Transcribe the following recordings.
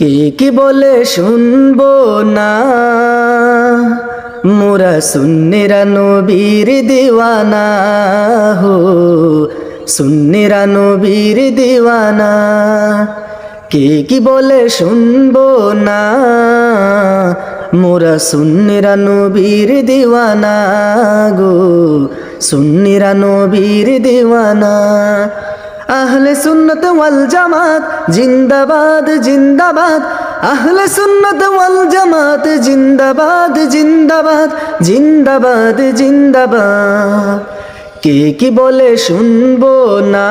কে কি বলে শুনবো না, মোরা সুন্নিরা নবীর দিওয়ানা হো, সুন্নিরা নবীর দিওয়ানা। কে কি বলে শুনবো না, মোরা সুন্নিরা নবীর দিওয়ানা গো, সুন্নিরা নবীর দিওয়ানা। আহলে সুন্নত ওয়াল জামাত জিন্দাবাদ জিন্দাবাদ, আহলে সুন্নত ওয়াল জামাত জিন্দাবাদ জিন্দাবাদ জিন্দাবাদ জিন্দাবাদ। কে কি বলে শুনবো না,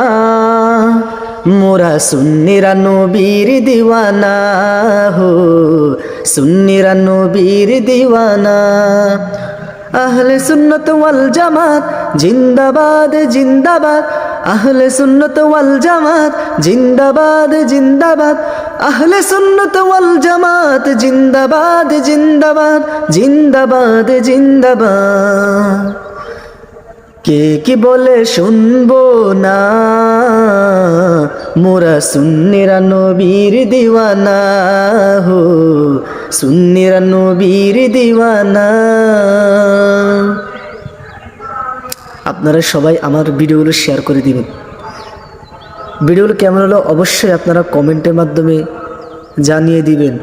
মোরা সুন্নিরা নবীর দিওয়ানা হো, সুন্নিরা নবীর দিওয়ানা। আহলে সুন্নত ওয়াল জামাত জিন্দাবাদ জিন্দাবাদ, আহলে সুন্নত ওয়াল জামাত জিন্দাবাদ জিন্দাবাদ, আহলে সুন্নত ওয়াল জামাত জিন্দাবাদ জিন্দাবাদ জিন্দাবাদ জিন্দাবাদ। কে কি বলে শুনবো না, মোরা সুন্নিরা নবীর দিওয়ানা হো, সুন্নিরা নবীর দিওয়ানা। আপনারা সবাই আমার ভিডিওগুলো শেয়ার করে দিবেন। ভিডিওগুলো কেমন হলো অবশ্যই আপনারা কমেন্টের মাধ্যমে জানিয়ে দিবেন।